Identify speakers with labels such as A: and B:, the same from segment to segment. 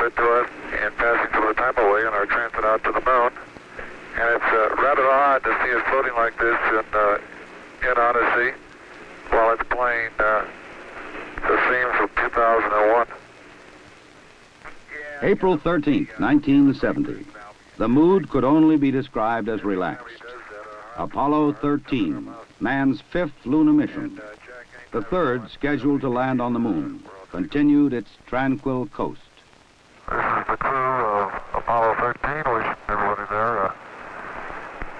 A: transferred to us and passing through the time away on our transit out to the moon. And it's rather odd to see it floating like this in Odyssey while it's playing the theme from 2001.
B: April 13th, 1970. The mood could only be described as relaxed. Apollo 13, man's fifth lunar mission. The third, scheduled to land on the moon, continued its tranquil coast.
A: This is the crew of Apollo 13, wishing everybody there a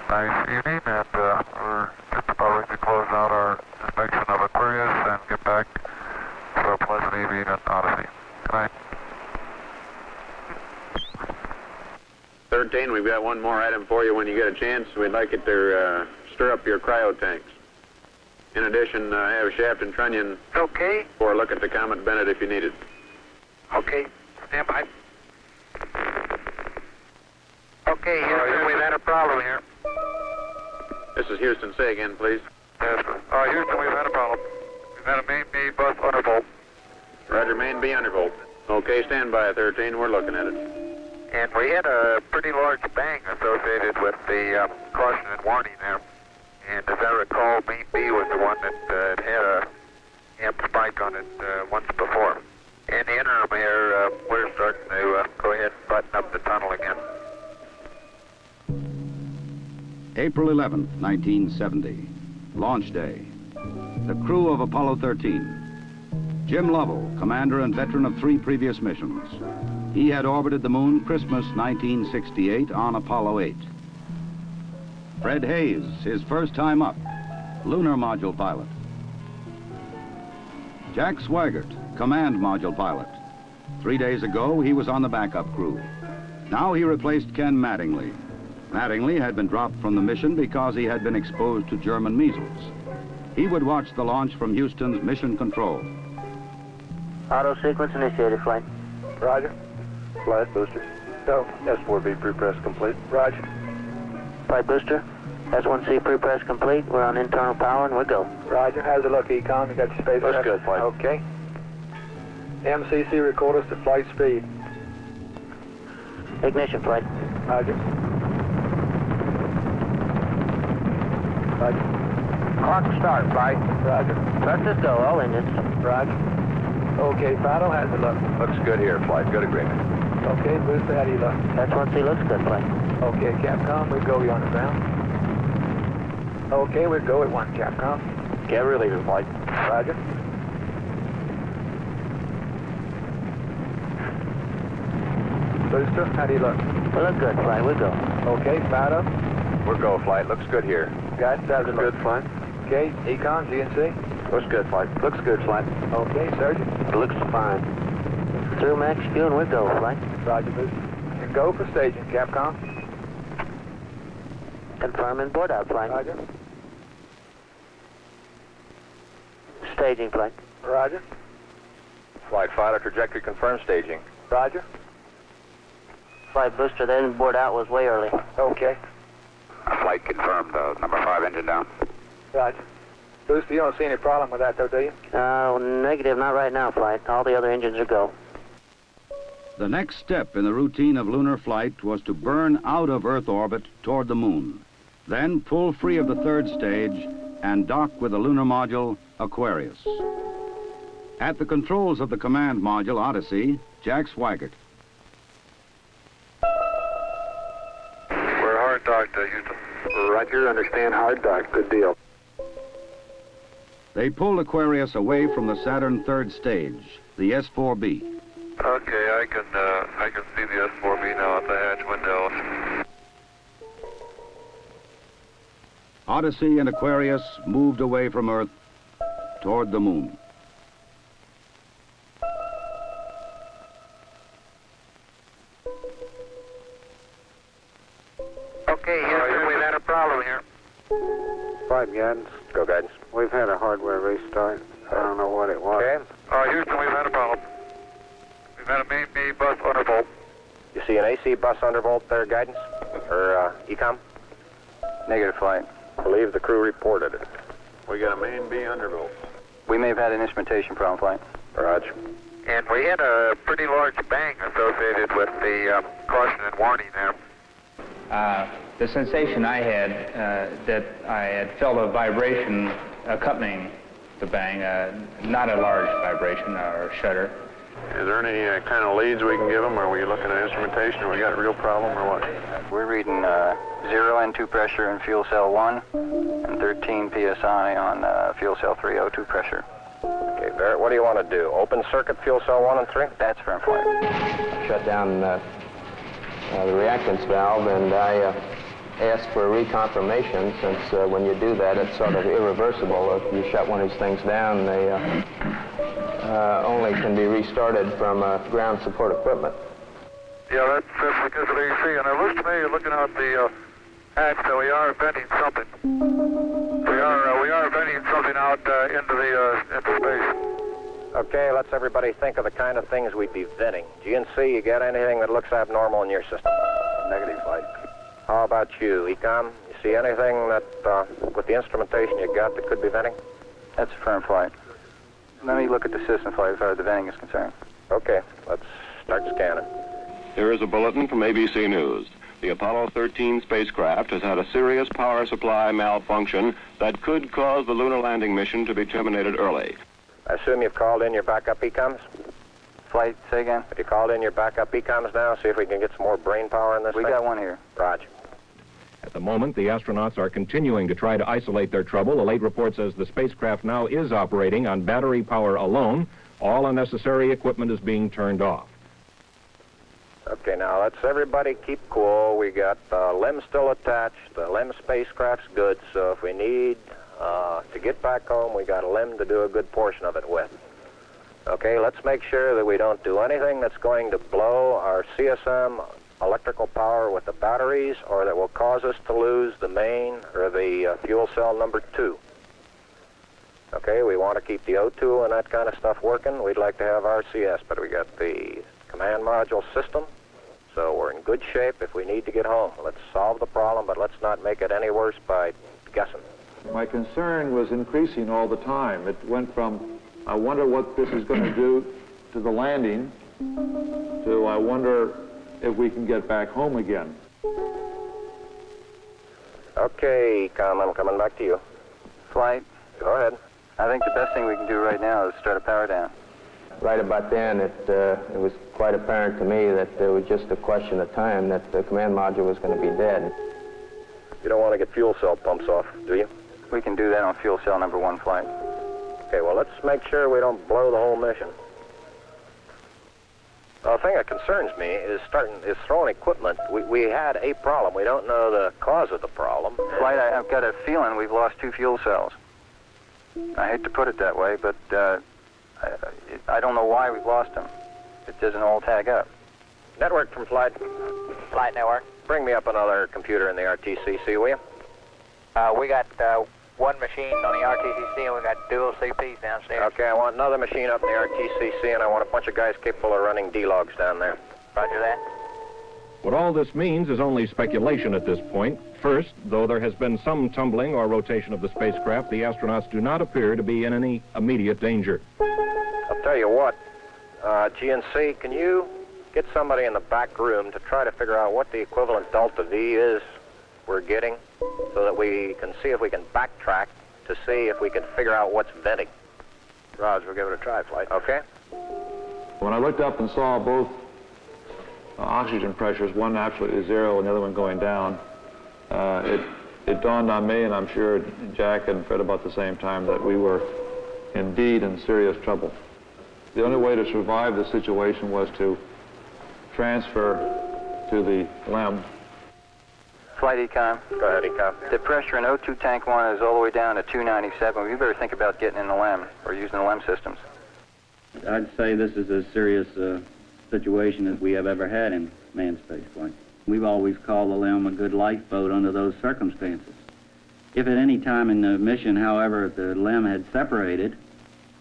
A: nice evening, and we're just about ready to close out our inspection of Aquarius and get back to a pleasant evening at Odyssey. Good night.
C: 13, we've got one more item for you when you get a chance. We'd like it to stir up your cryo tanks. In addition, I have Shaft and Trunnion
A: Okay.
C: for a look at the Comet Bennett if you need it.
A: Okay. Stand by. Okay, Houston, we've had a problem here.
C: This is Houston. Say again, please.
A: Yes, Houston, we've had a problem. We've had a main B bus undervolt.
C: Roger, main B undervolt. Okay, stand by, 13. We're looking at it.
A: And we had a pretty large bang associated with the caution and warning there. And as I recall, main B was the one that had a amp spike on it once before. In the interim here, we're starting to go ahead and button up the tunnel again.
B: April 11th, 1970. Launch day. The crew of Apollo 13. Jim Lovell, commander and veteran of 3 previous missions. He had orbited the moon Christmas 1968 on Apollo 8. Fred Hayes, his first time up, lunar module pilot. Jack Swigert, command module pilot. 3 days ago, he was on the backup crew. Now he replaced Ken Mattingly. Mattingly had been dropped from the mission because he had been exposed to German measles. He would watch the launch from Houston's mission control.
D: Auto sequence initiated, flight.
E: Roger. Flight booster. No, S4B pre-press complete. Roger.
D: Flight booster. S1C pre-press complete. We're on internal power and we'll go.
E: Roger. How's it look, Econ? You got your spacecraft?
C: Looks good, flight.
E: Okay. MCC record us to flight speed.
D: Ignition, flight.
E: Roger. Roger.
D: Clock start, flight.
E: Roger.
D: Let's just go, all engines.
E: Roger. Okay, Fido, how's it look?
C: Looks good here, flight. Good agreement.
E: Okay, booster, how do you look?
D: S1C looks good, flight.
E: Okay, Capcom, we go you on the ground. Okay, we go at 1, Capcom.
C: Get relieving, flight.
E: Roger. Booster, how do you look?
D: We look good, flight. We'll go.
E: Okay, Fido.
C: We're go, flight. Looks good here.
E: Guys, how's it look?
C: flight.
E: Okay, Econ, GNC.
C: Looks good, flight. Looks good, flight.
E: Okay, Surgeon.
C: Looks fine.
D: Through max fuel and we'll go, flight.
E: Roger, booster. And go for staging, Capcom.
D: Confirming board out, flight.
E: Roger.
D: Staging, flight.
E: Roger.
C: Flight fighter trajectory confirmed staging.
E: Roger.
D: Flight booster, then board out was way early.
E: Okay.
C: Flight confirmed. Number 5 engine down.
E: Roger. Booster, you don't see any problem with that, though, do you?
D: Negative, not right now, flight. All the other engines are go.
B: The next step in the routine of lunar flight was to burn out of Earth orbit toward the moon, then pull free of the third stage and dock with the lunar module Aquarius. At the controls of the command module Odyssey, Jack Swigert.
A: We're hard docked, Houston.
C: Roger, understand hard dock. Good deal.
B: They pulled Aquarius away from the Saturn third stage, the S4B.
A: Okay, I can see the S4B now at the hatch window.
B: Odyssey and Aquarius moved away from Earth toward the moon.
A: Okay, Houston, we've had a problem here.
E: 5 guidance.
C: Go, guidance.
E: We've had a hardware restart. I don't know what it was.
C: Okay.
A: Houston, we've had a problem. We've had a main B bus undervolt.
C: You see an AC bus undervolt there, guidance? Or ECOM?
E: Negative, flight.
C: I believe the crew reported it. We got a main B undervolt.
E: We may have had an instrumentation problem, flight.
C: Roger.
A: And we had a pretty large bang associated with the caution and warning there.
F: The sensation I had, that I had felt a vibration accompanying the bang, not a large vibration or shudder.
C: Is there any kind of leads we can give them? Are we looking at instrumentation? Or we got a real problem or what?
G: We're reading 0 N2 pressure in fuel cell 1 and 13 PSI on fuel cell 3 O2 pressure.
E: Okay, Barrett, what do you want to do? Open circuit fuel cell 1 and 3?
G: That's firm flight.
F: Shut down the reactance valve, and I asked for reconfirmation, since when you do that, it's sort of irreversible. If you shut one of these things down, they only can be restarted from ground support equipment.
A: Yeah, that's because of AC, and it looks to me, looking out the hatch, that we are venting something. We are venting something out into space.
E: Okay, let's everybody think of the kind of things we'd be venting. GNC, you got anything that looks abnormal in your system?
G: Negative flight.
E: How about you, Ecom? You see anything that, with the instrumentation you got, that could be venting?
G: That's firm flight. Let me look at the system flight as far as the venting is concerned.
E: Okay, let's start scanning.
H: Here is a bulletin from ABC News. The Apollo 13 spacecraft has had a serious power supply malfunction that could cause the lunar landing mission to be terminated early.
E: I assume you've called in your backup ECOMs?
G: Flight, say again?
E: Have you called in your backup ECOMs now? See if we can get some more brain power in this
G: We
E: thing?
G: got one here.
E: Roger.
I: At the moment, the astronauts are continuing to try to isolate their trouble. A late report says the spacecraft now is operating on battery power alone. All unnecessary equipment is being turned off.
E: Okay, now let's everybody keep cool. We got the LEM still attached. The LEM spacecraft's good, so if we need to get back home, we got a LEM to do a good portion of it with. Okay, let's make sure that we don't do anything that's going to blow our CSM electrical power with the batteries, or that will cause us to lose the main or the fuel cell number 2. Okay, we want to keep the O2 and that kind of stuff working. We'd like to have RCS, but we got the command module system, so we're in good shape if we need to get home. Let's solve the problem, but let's not make it any worse by guessing.
J: My concern was increasing all the time. It went from, I wonder what this is going to do to the landing, to I wonder if we can get back home again.
E: Okay, Ecom, I'm coming back to you.
G: Flight.
E: Go ahead.
G: I think the best thing we can do right now is start a power down.
F: Right about then, it was quite apparent to me that it was just a question of time that the command module was going to be dead.
E: You don't want to get fuel cell pumps off, do you?
G: We can do that on fuel cell number 1 flight.
E: Okay, well, let's make sure we don't blow the whole mission. The thing that concerns me is throwing equipment. We had a problem. We don't know the cause of the problem.
G: Flight, I've got a feeling we've lost 2 fuel cells. I hate to put it that way, but I don't know why we've lost them. It doesn't all tag up.
E: Network from Flight.
D: Flight network.
E: Bring me up another computer in the RTCC, will you?
D: We got one machine on the RTCC, and we got dual CPs downstairs.
E: Okay, I want another machine up in the RTCC, and I want a bunch of guys capable of running D-logs down there.
D: Roger that.
I: What all this means is only speculation at this point. First, though there has been some tumbling or rotation of the spacecraft, the astronauts do not appear to be in any immediate danger.
E: I'll tell you what, GNC, can you get somebody in the back room to try to figure out what the equivalent delta V is we're getting, so that we can see if we can backtrack to see if we can figure out what's venting.
C: Roger, we'll give it a try, Flight.
E: Okay?
J: When I looked up and saw both oxygen pressures, one absolutely 0 and the other one going down, it dawned on me, and I'm sure Jack and Fred about the same time, that we were indeed in serious trouble. The only way to survive the situation was to transfer to the LEM.
G: Flight Econ.
E: Go ahead, Econ.
G: The pressure in O2 tank 1 is all the way down to 297. We better think about getting in the LEM or using the LEM systems.
K: I'd say this is as serious a situation as we have ever had in manned spaceflight. We've always called the LEM a good lifeboat under those circumstances. If at any time in the mission, however, the LEM had separated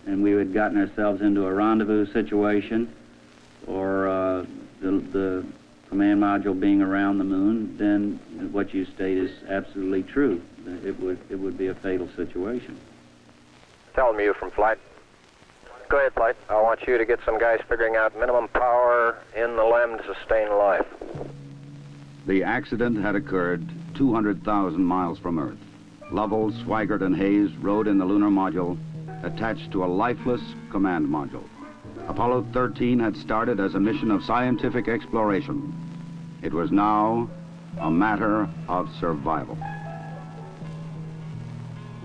K: and we had gotten ourselves into a rendezvous situation, or the command module being around the moon, then what you state is absolutely true. It would be a fatal situation.
E: Tell me you from Flight. Go ahead, Flight. I want you to get some guys figuring out minimum power in the LEM to sustain life.
B: The accident had occurred 200,000 miles from Earth. Lovell, Swigert, and Hayes rode in the lunar module attached to a lifeless command module. Apollo 13 had started as a mission of scientific exploration. It was now a matter of survival.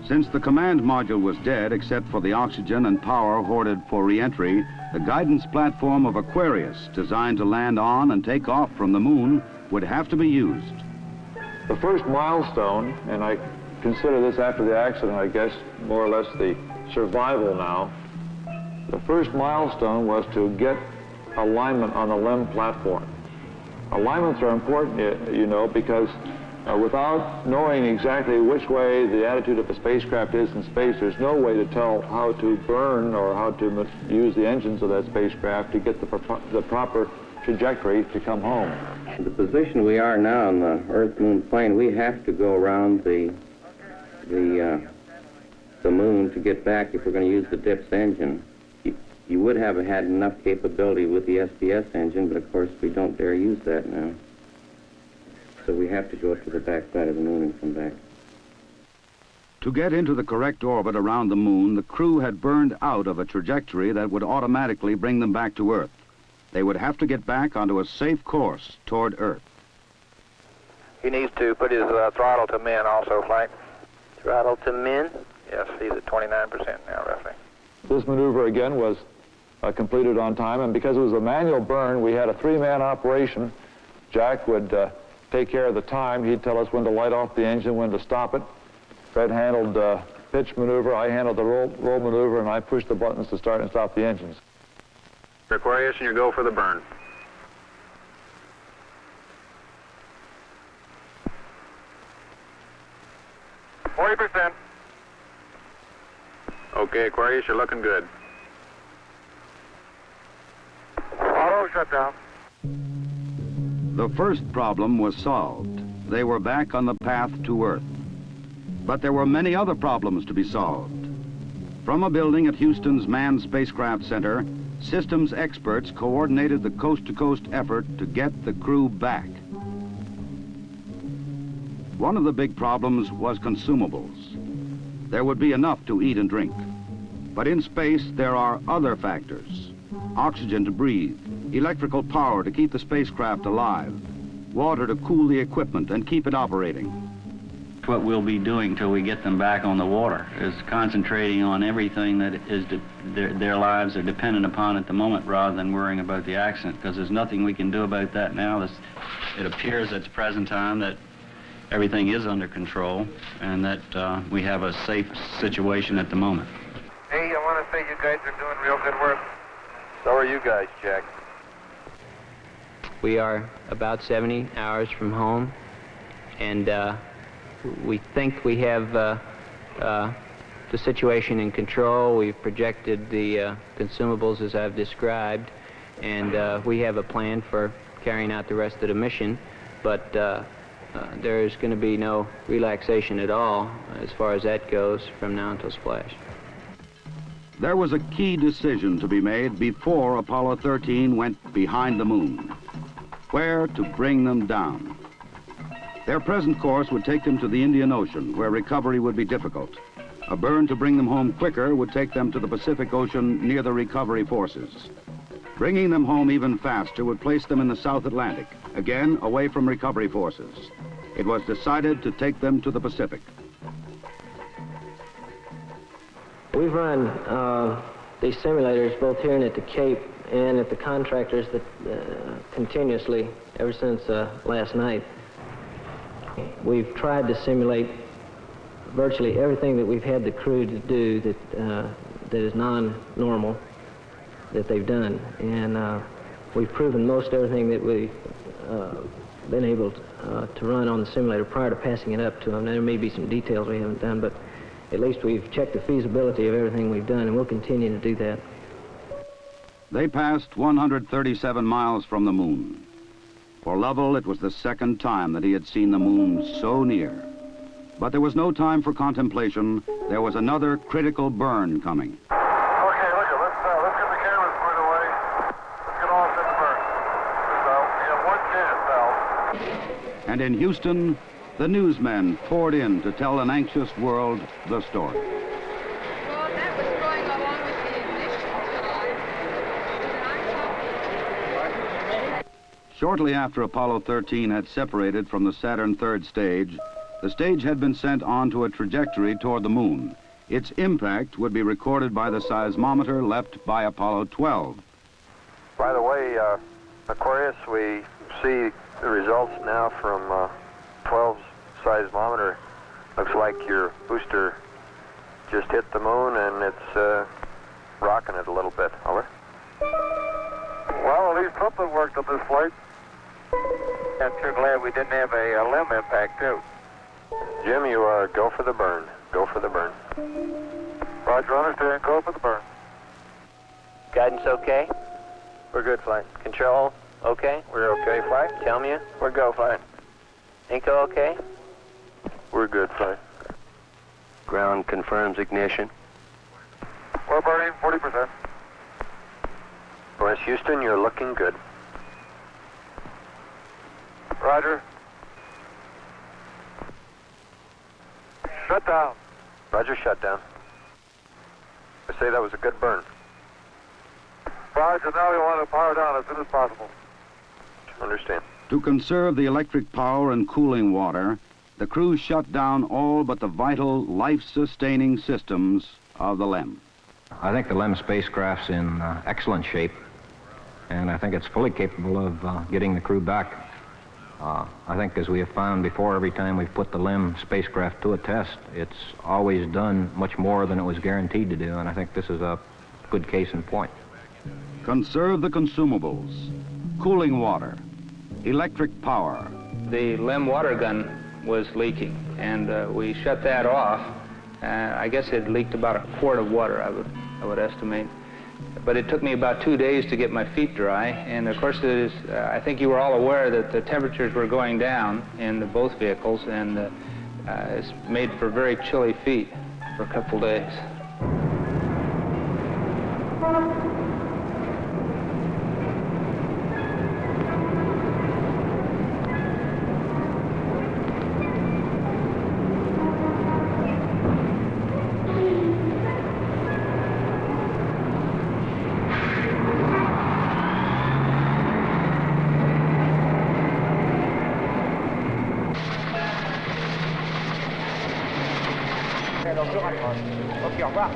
B: Since the command module was dead, except for the oxygen and power hoarded for re-entry, the guidance platform of Aquarius, designed to land on and take off from the moon, would have to be used.
J: The first milestone, and I consider this after the accident, I guess, more or less the survival now. The first milestone was to get alignment on the LEM platform. Alignments are important, you know, because without knowing exactly which way the attitude of the spacecraft is in space, there's no way to tell how to burn or how to use the engines of that spacecraft to get the proper trajectory to come home.
K: The position we are now on the Earth-Moon plane, we have to go around the moon to get back if we're going to use the depicts engine. You would have had enough capability with the SPS engine, but of course we don't dare use that now. So we have to go to the back side of the moon and come back.
B: To get into the correct orbit around the moon, the crew had burned out of a trajectory that would automatically bring them back to Earth. They would have to get back onto a safe course toward Earth.
D: He needs to put his throttle to min also, Flight.
E: Throttle to min?
D: Yes, he's at 29% now, roughly.
J: This maneuver, again, was completed on time, and because it was a manual burn, we had a three-man operation. Jack would take care of the time. He'd tell us when to light off the engine, when to stop it. Fred handled pitch maneuver, I handled the roll maneuver, and I pushed the buttons to start and stop the engines.
C: Aquarius, and you go for the burn.
A: %.
C: Okay, Aquarius, you're looking good.
A: Auto shut down.
B: The first problem was solved. They were back on the path to Earth. But there were many other problems to be solved. From a building at Houston's Manned Spacecraft Center, systems experts coordinated the coast-to-coast effort to get the crew back. One of the big problems was consumables. There would be enough to eat and drink. But in space, there are other factors. Oxygen to breathe, electrical power to keep the spacecraft alive, water to cool the equipment and keep it operating.
K: What we'll be doing till we get them back on the water is concentrating on everything that is their lives are dependent upon at the moment, rather than worrying about the accident, because there's nothing we can do about that now. It appears at the present time that everything is under control and that we have a safe situation at the moment.
A: Hey, I want to say you guys are doing real good work.
E: So are you guys, Jack.
L: We are about 70 hours from home, and we think we have the situation in control. We've projected the consumables as I've described, and we have a plan for carrying out the rest of the mission, but there's going to be no relaxation at all as far as that goes from now until splash.
B: There was a key decision to be made before Apollo 13 went behind the moon. Where to bring them down. Their present course would take them to the Indian Ocean, where recovery would be difficult. A burn to bring them home quicker would take them to the Pacific Ocean near the recovery forces. Bringing them home even faster would place them in the South Atlantic, again away from recovery forces. It was decided to take them to the Pacific.
L: We've run these simulators both here and at the Cape and at the contractors that continuously ever since last night. We've tried to simulate virtually everything that we've had the crew to do that is non-normal that they've done, and we've proven most everything that we've been able to run on the simulator prior to passing it up to them. There may be some details we haven't done, but at least we've checked the feasibility of everything we've done, and we'll continue to do that.
B: They passed 137 miles from the moon. For Lovell, it was the second time that he had seen the moon so near. But there was no time for contemplation. There was another critical burn coming.
A: Okay, look, let's
B: And in Houston, the newsmen poured in to tell an anxious world the story.
M: Well, that was going along with the ignition.
B: Shortly after Apollo 13 had separated from the Saturn third stage, the stage had been sent on to a trajectory toward the moon. Its impact would be recorded by the seismometer left by Apollo 12.
G: By the way, Aquarius, we see the results now from 12's seismometer. Looks like your booster just hit the moon and it's rocking it a little bit. Over.
A: Well, at least something worked on this flight. I'm sure glad we didn't have a limb impact, too.
G: Jim, you go for the burn. Go for the burn.
A: Roger, understand. Go for the burn.
D: Guidance okay?
G: We're good, flight.
D: Control okay?
G: We're okay, flight.
D: Tell me.
G: We're go, flight.
D: Inco okay?
G: We're good, flight.
N: Ground confirms ignition.
A: We're burning 40%.
G: West Houston, you're looking good.
A: Roger. Shut down.
G: Roger, shut down. I say that was a good burn.
A: Roger, now we want to power down as soon as possible.
G: Understand.
B: To conserve the electric power and cooling water, the crew shut down all but the vital life-sustaining systems of the LEM.
I: I think the LEM spacecraft's in excellent shape, and I think it's fully capable of getting the crew back. I think, as we have found before, every time we've put the LEM spacecraft to a test, it's always done much more than it was guaranteed to do, and I think this is a good case in point.
B: Conserve the consumables, cooling water, electric power.
O: The LEM water gun was leaking, and we shut that off. I guess it leaked about a quart of water, I would estimate. But it took me about 2 days to get my feet dry, and of course, I think you were all aware that the temperatures were going down in both vehicles, and it's made for very chilly feet for a couple days.
D: Ok, au revoir.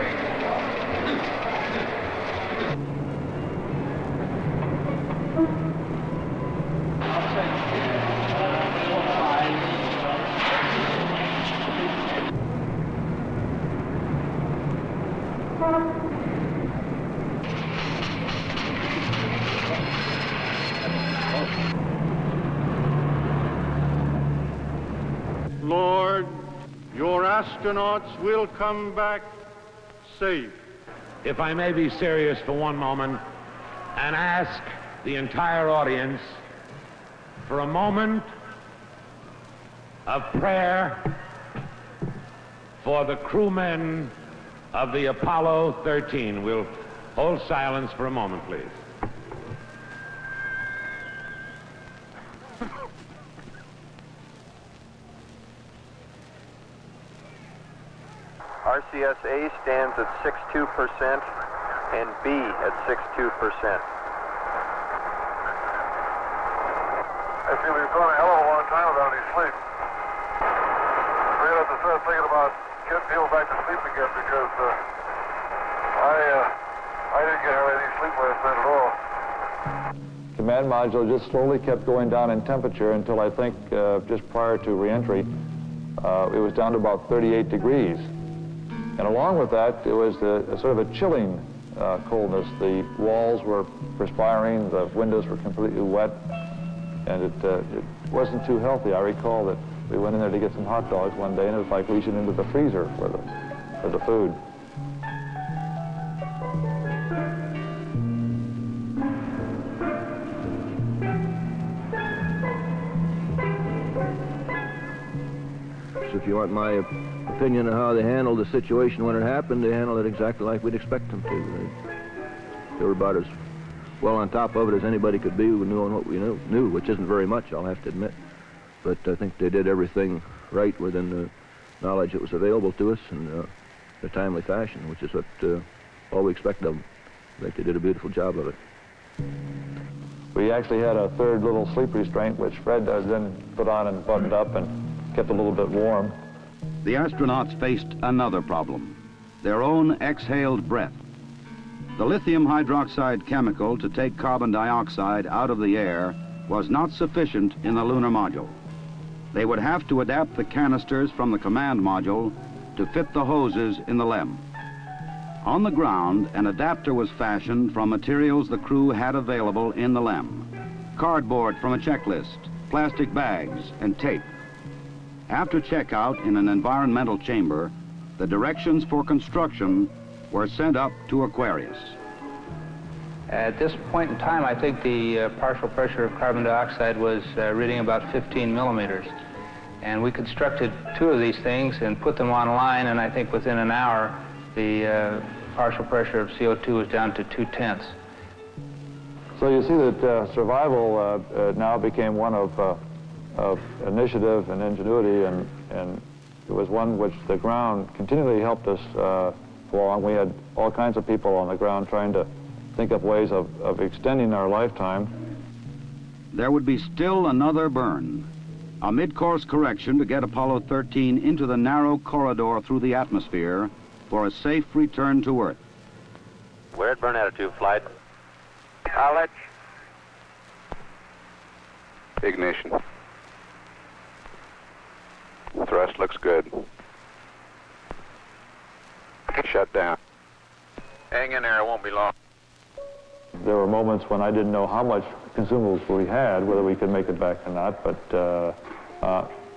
P: Lord, your astronauts will come back safe.
Q: If I may be serious for one moment and ask the entire audience for a moment of prayer for the crewmen of the Apollo 13. We'll hold silence for a moment, please.
G: RCS-A stands at 62% and B at 62%.
A: I feel we've gone a hell of a long time without any sleep. We're going to have to start thinking about getting people back to sleep again because I didn't get any sleep last night at all.
J: Command module just slowly kept going down in temperature until I think just prior to reentry, it was down to about 38 degrees. And along with that, it was a sort of a chilling coldness. The walls were perspiring, the windows were completely wet, and it wasn't too healthy. I recall that we went in there to get some hot dogs one day, and it was like reaching into the freezer for the food.
R: So if you want my opinion of how they handled the situation when it happened, they handled it exactly like we'd expect them to. They were about as well on top of it as anybody could be, knowing what we knew, which isn't very much, I'll have to admit. but I think they did everything right within the knowledge that was available to us in a timely fashion, which is what all we expect of them. I think they did a beautiful job of it.
J: We actually had a third little sleep restraint, which Fred then put on and buttoned up and kept a little bit warm.
B: The astronauts faced another problem, their own exhaled breath. The lithium hydroxide chemical to take carbon dioxide out of the air was not sufficient in the lunar module. They would have to adapt the canisters from the command module to fit the hoses in the LEM. On the ground, an adapter was fashioned from materials the crew had available in the LEM. Cardboard from a checklist, plastic bags, and tape. After checkout in an environmental chamber, the directions for construction were sent up to Aquarius.
O: At this point in time, I think the partial pressure of carbon dioxide was reading about 15 millimeters. And we constructed 2 of these things and put them online, and I think within an hour, the partial pressure of CO2 was down to 2/10.
J: So you see that survival now became one of initiative and ingenuity, and it was one which the ground continually helped us along. We had all kinds of people on the ground trying to think of ways of extending our lifetime.
B: There would be still another burn, a mid-course correction to get Apollo 13 into the narrow corridor through the atmosphere for a safe return to Earth.
C: We're at burn attitude, flight.
A: College.
C: Ignition. Thrust looks good. Shut down. Hang in there, it won't be long.
J: There were moments when I didn't know how much consumables we had, whether we could make it back or not, but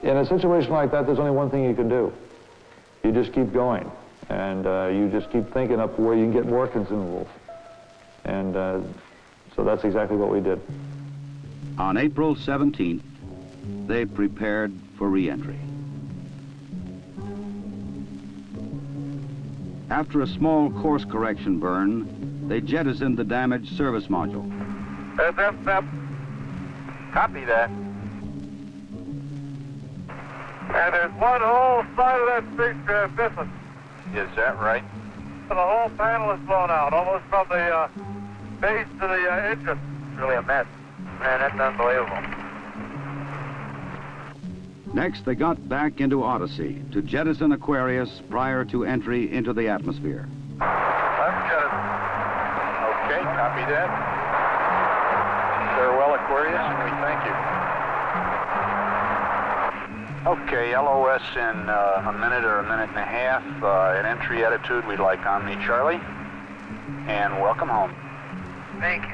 J: in a situation like that, there's only one thing you can do. You just keep going, and you just keep thinking up where you can get more consumables. And so that's exactly what we did.
B: On April 17th, they prepared for re-entry. After a small course correction burn, they jettisoned the damaged service module.
A: Up. Copy that. And there's one whole side of that spacecraft missing.
C: Is that right?
A: The whole panel is blown out, almost from the base to the engine.
D: It's really a mess. Man, that's unbelievable.
B: Next, they got back into Odyssey to jettison Aquarius prior to entry into the atmosphere.
A: Let's get it.
C: Okay, copy that. Farewell, Aquarius, and we thank you. Okay, LOS in a minute or a minute and a half. At entry attitude, we'd like Omni Charlie. And welcome home.
A: Thank you.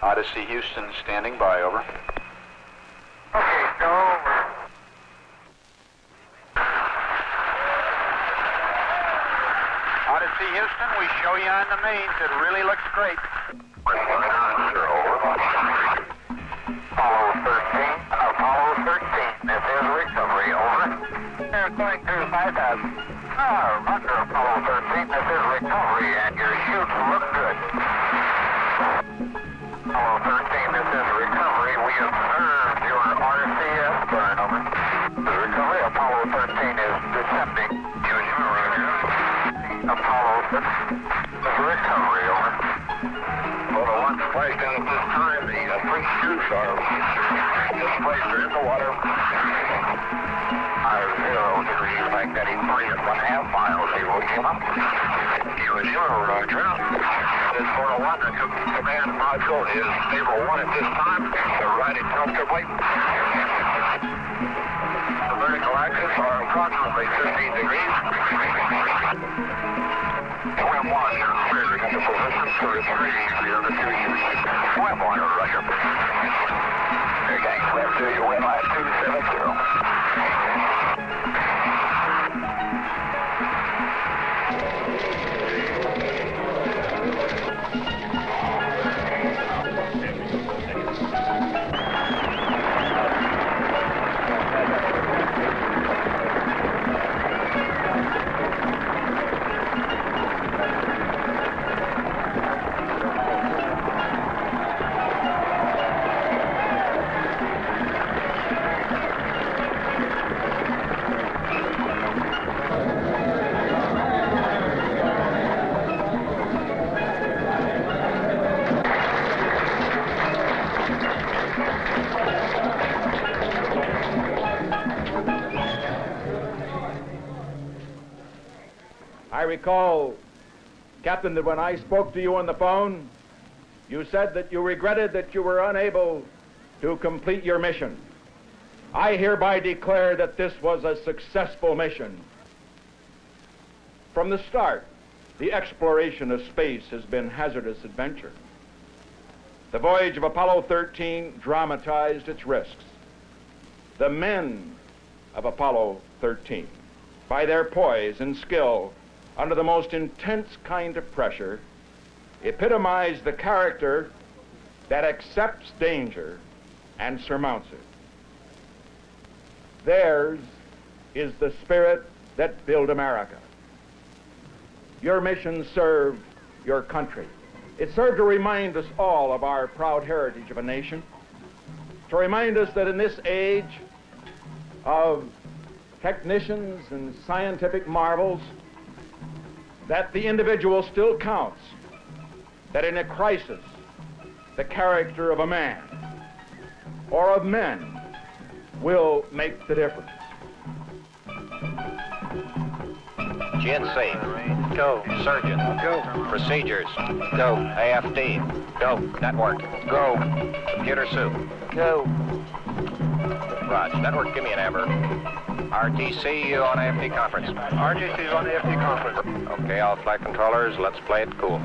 C: Odyssey Houston standing by, over.
A: Okay, go over.
C: Odyssey Houston, we show you on the mains. It really looks great.
A: Apollo 13, this is recovery, over. They're going through 5,000. Under Apollo 13, this is recovery, and your chutes look good. Apollo 13, this is recovery. We observed your RCS burn, over. The recovery, Apollo 13 is descending. Apollo 13 is recovery, over. Well, the one splashed out at this time, the three chutes are displaced are in the water. 0 degrees, magnetic 3.5 miles, 0 Lima. Zero, roger. This 401, the command module is stable 1 at this time. They're riding comfortably. The vertical axis are approximately 15 degrees. Web 1, you're cleared to get the position for 3, the other 2 you Web 1, Roger. Okay, Web 2, you win line 270.
S: I recall, Captain, that when I spoke to you on the phone, you said that you regretted that you were unable to complete your mission. I hereby declare that this was a successful mission. From the start, the exploration of space has been hazardous adventure. The voyage of Apollo 13 dramatized its risks. The men of Apollo 13, by their poise and skill under the most intense kind of pressure, epitomized the character that accepts danger and surmounts it. Theirs is the spirit that built America. Your mission served your country. It served to remind us all of our proud heritage of a nation, to remind us that in this age of technicians and scientific marvels, that the individual still counts, that in a crisis, the character of a man or of men will make the difference.
T: GNC, go. Surgeon, go. Procedures, go. AFD, go. Network, go. Computer soup, go. Raj, network, give me an amber. RTC on AFD conference. RTC's on the AFD conference. Okay, all flight controllers, let's play it cool.